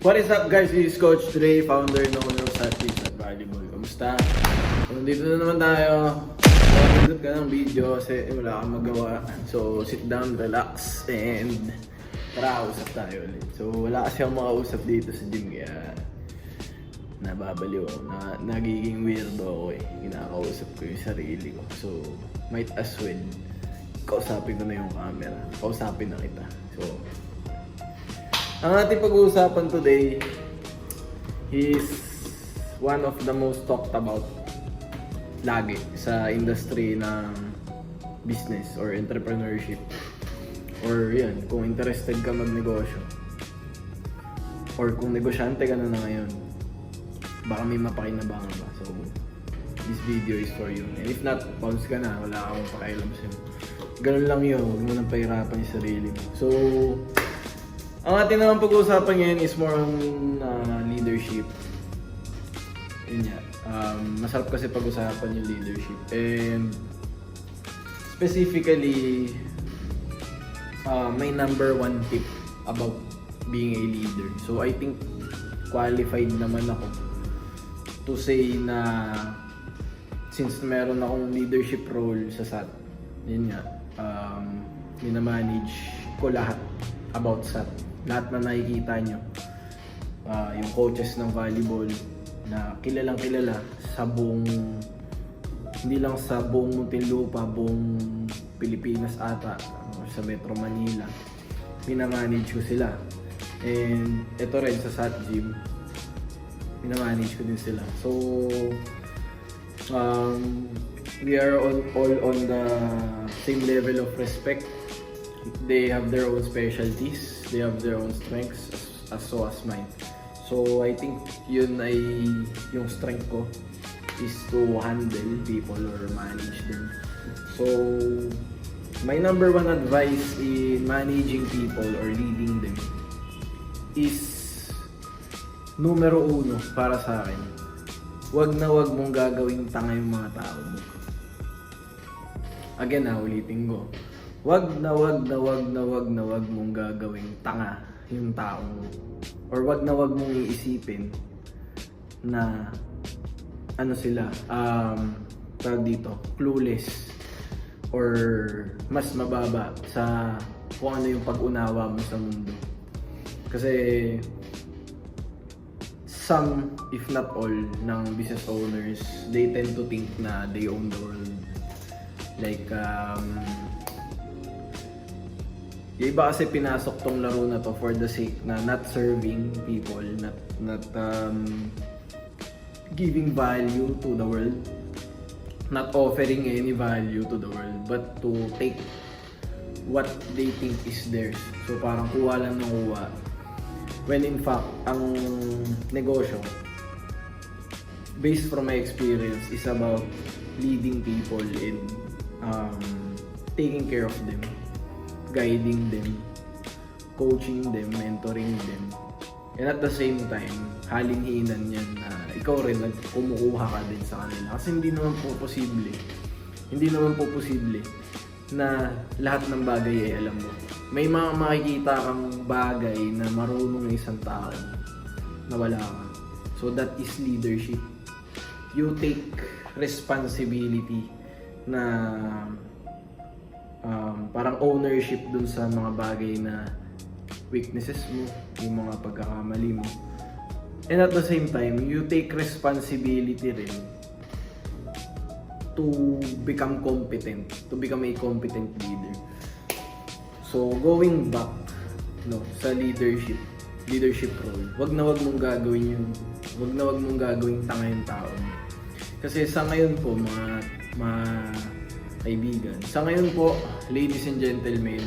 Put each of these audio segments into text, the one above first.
What is up guys? This is Coach Dre, founder and owner of Satchis at Volleyball. Kamusta? Nandito na naman tayo. Pagkakit ka ng video kasi wala kang magawa. So sit down, relax, and tara, usap tayo ulit. So wala kasi akong makausap dito sa gym kaya nababaliw ako. Nagiging weirdo ako eh. Kinakausap ko yung sarili ko. So might as well kausapin ko na yung camera. Kausapin na kita. So ang ating pag-uusapan today is one of the most talked about lagi sa industry ng business or entrepreneurship. Or yan, kung interested ka magnegosyo. Or kung negosyante ka na ngayon, baka may mapakinabangan ba. So, this video is for you. And if not, bounce ka na, wala akong pakialam sa'yo. Ganun lang yun, huwag mo nang pahirapan yung sarili mo. So, ang ating naman pag-uusapan ngayon is more on leadership. Yun yan. Masarap kasi pag-usapan yung leadership. And specifically, may number one tip about being a leader. So I think qualified naman ako to say na since meron akong leadership role sa SAT, yun nga, minamanage ko lahat about SAT. Lahat na nakikita nyo, yung coaches ng volleyball na kilalang kilala sa buong, hindi lang sa buong Muntinlupa, buong Pilipinas ata, or sa Metro Manila, minamanage ko sila. And ito rin sa SAT Gym, minamanage ko din sila. So we are all on the same level of respect. They have their own specialties, they have their own strengths as so as mine. So I think yun ay yung strength ko is to handle people or manage them. So my number one advice in managing people or leading them is numero uno para sa akin, wag mong gagawing tanga yung mga tao mo. Again ulitin ko. Wag mong gagawing tanga yung tao mo. Or wag mong iisipin na ano sila, tawag dito, clueless or mas mababa sa kung ano yung pag-unawa mo sa mundo. Kasi some, if not all, ng business owners, they tend to think na they own the world. Like, yung iba kasi pinasok tong laro na to for the sake na not serving people, not giving value to the world, not offering any value to the world, but to take what they think is theirs. So parang kuha lang ng kuha. When in fact, ang negosyo, based from my experience, is about leading people and taking care of them, guiding them, coaching them, mentoring them. And at the same time, halin-hinan yan na ikaw rin kumukuha ka din sa kanila. Kasi hindi naman po posible na lahat ng bagay ay alam mo. May mga makikita kang bagay na marunong ng isang tao na wala ka. So that is leadership. You take responsibility na parang ownership dun sa mga bagay na weaknesses mo, yung mga pagkakamali mo. And at the same time, you take responsibility rin to become competent, to become a competent leader. So going back sa leadership role, wag mong gagawin yun. Wag mong gagawin tanga yung tao. Kasi sa ngayon po mga kaibigan. Sa ngayon po, ladies and gentlemen,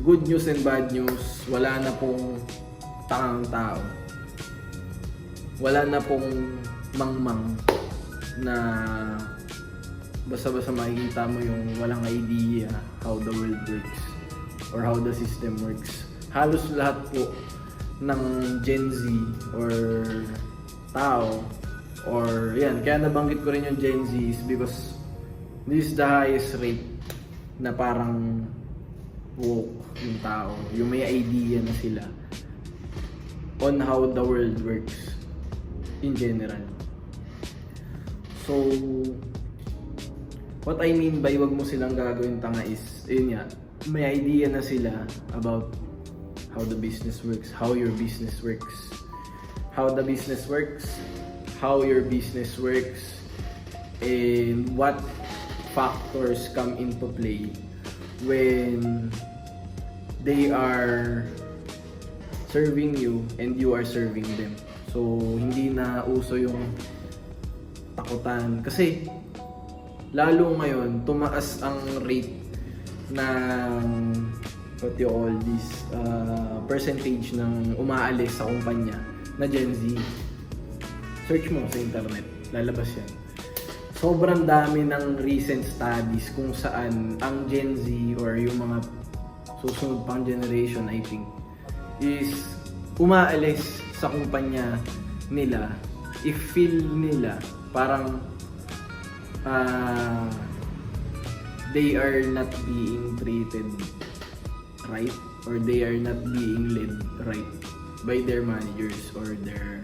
good news and bad news, wala na pong tangang tao. Wala na pong mangmang na basta-basta makikita mo yung walang idea how the world works or how the system works. Halos lahat po ng Gen Z or tao or yan, kaya nabanggit ko rin yung Gen Z is because this is the highest rate na parang woke yung tao, yung may idea na sila on how the world works in general. So, what I mean by wag mo silang gagawin tanga is, yun nga, may idea na sila about how the business works, how your business works, how the business works, how your business works, and what factors come into play when they are serving you and you are serving them. So, hindi na uso yung takutan. Kasi, lalo ngayon, tumaas ang rate ng what you call this, percentage ng umaalis sa kumpanya na Gen Z. Search mo sa internet, lalabas yan. Sobrang dami ng recent studies kung saan ang Gen Z or yung mga susunod pang generation, I think, is umaalis sa kumpanya nila if feel nila parang they are not being treated right or they are not being led right by their managers or their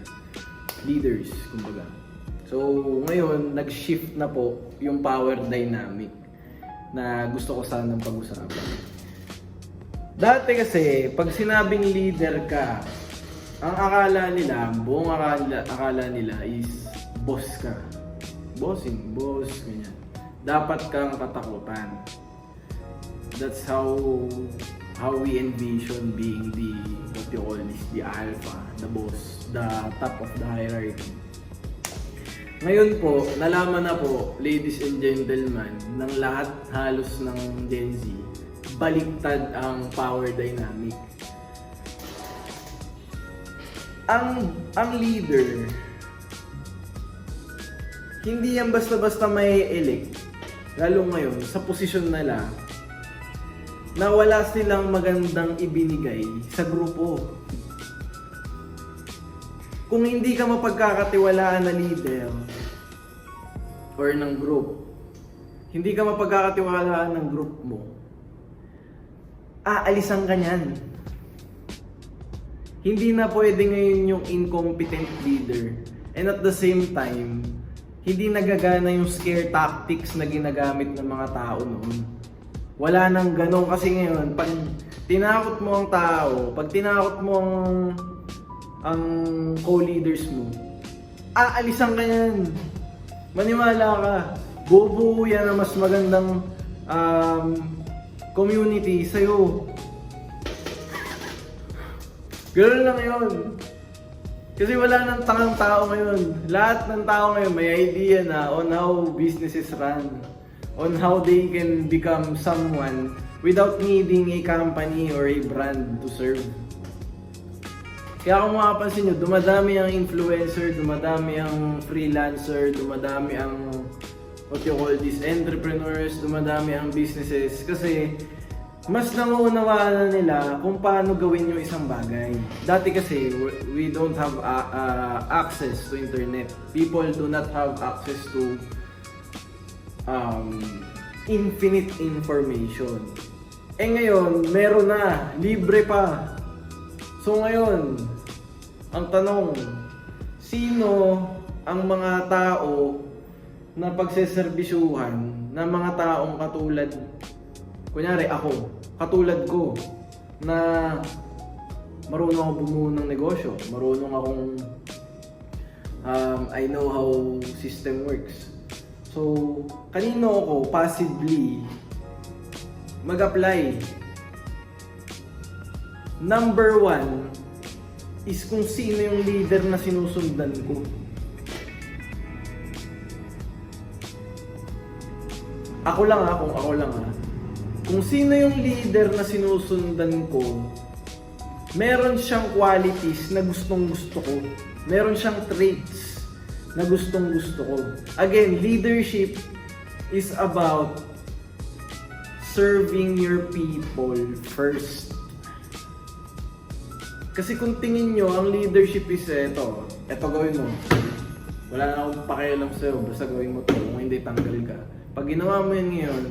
leaders, kumbaga. So, ngayon, nag-shift na po yung power dynamic na gusto ko sanang pag-usapan. Dati kasi, pag sinabing leader ka, ang akala nila, buong akala nila is boss ka. Bossing, boss, ganyan. Dapat kang katakutan. That's how we envision being the, what you call this, the alpha, the boss, the top of the hierarchy. Ngayon po, nalaman na po, ladies and gentlemen, ng lahat halos ng Gen Z, baliktad ang power dynamic. Ang leader, hindi yan basta-basta may elect, lalo ngayon, sa posisyon nila, na wala silang magandang ibinigay sa grupo. Kung hindi ka mapagkakatiwalaan na leader or ng group, hindi ka mapagkakatiwalaan ng group mo, aalisan ka niyan. Hindi na pwede ngayon yung incompetent leader. And at the same time, hindi nagagana yung scare tactics na ginagamit ng mga tao noon. Wala nang ganun kasi ngayon, pag tinakot mo ang tao, pag tinakot mo ang co-leaders mo, aalisan ka yan. Maniwala ka. Bubuo yan ang mas magandang community sa'yo. Ganoon lang yun. Kasi wala nang tangang tao ngayon. Lahat ng tao ngayon may idea na on how businesses run. On how they can become someone without needing a company or a brand to serve. Kaya kung makapansin nyo, dumadami ang influencer, dumadami ang freelancer, dumadami ang what you call these entrepreneurs, dumadami ang businesses. Kasi mas nanguunawaan na nila kung paano gawin yung isang bagay. Dati kasi, we don't have access to internet. People do not have access to infinite information. Eh ngayon, meron na. Libre pa. So ngayon, ang tanong, sino ang mga tao na pagseserbisyuhan ng mga taong katulad, kunyari ako, katulad ko, na marunong ako bumuo ng negosyo, marunong akong I know how system works. So, kanino ako possibly mag-apply? Number one is kung sino yung leader na sinusundan ko. Ako lang kung sino yung leader na sinusundan ko, meron siyang qualities na gustong gusto ko. Meron siyang traits na gustong gusto ko. Again, leadership is about serving your people first. Kasi kung tingin nyo, ang leadership is eto gawin mo. Wala na akong pakialam sa'yo, basta gawin mo to, kung hindi tanggal ka. Pag ginawa mo yun ngayon,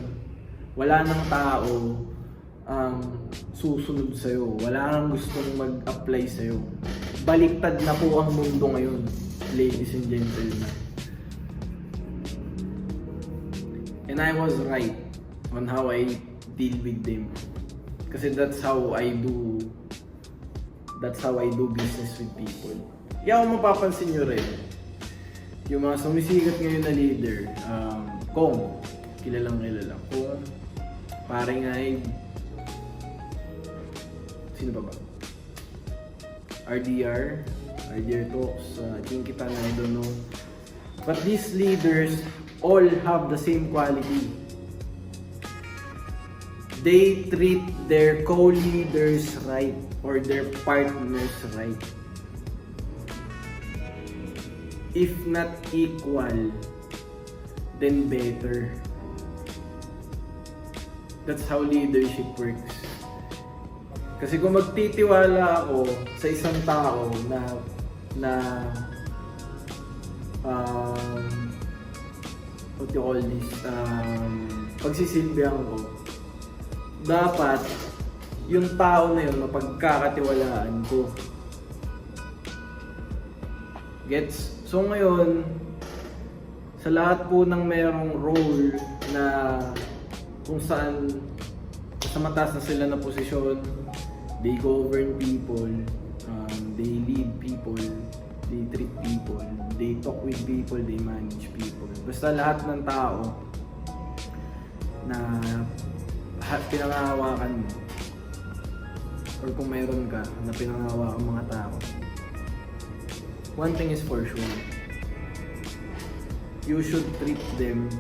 wala nang tao susunod sa'yo. Wala nang gustong mag-apply sa'yo. Baliktad na po ang mundo ngayon, ladies and gentlemen. And I was right on how I deal with them. Kasi that's how I do business with people. Kaya kung mapapansin nyo rin, yung mga sumisikat ngayon na leader, Kong, kilalang Kong, paring ay, sino pa ba? RDR Talks, Chinkitan, I don't know. But these leaders all have the same quality. They treat their co-leaders right or their partners right. If not equal, then better. That's how leadership works. Kasi kung magtitiwala ako sa isang tao what you call this, pagsisilbihan ko, dapat yung tao na yun mapagkakatiwalaan ko. Gets? So ngayon, sa lahat po ng merong role na kung saan sa mataas na sila na posisyon, they govern people, they lead people, they treat people, they talk with people, they manage people. Basta lahat ng tao na pinangahawakan mo, or kung mayroon ka na pinangahawakan mga tao, one thing is for sure, you should treat them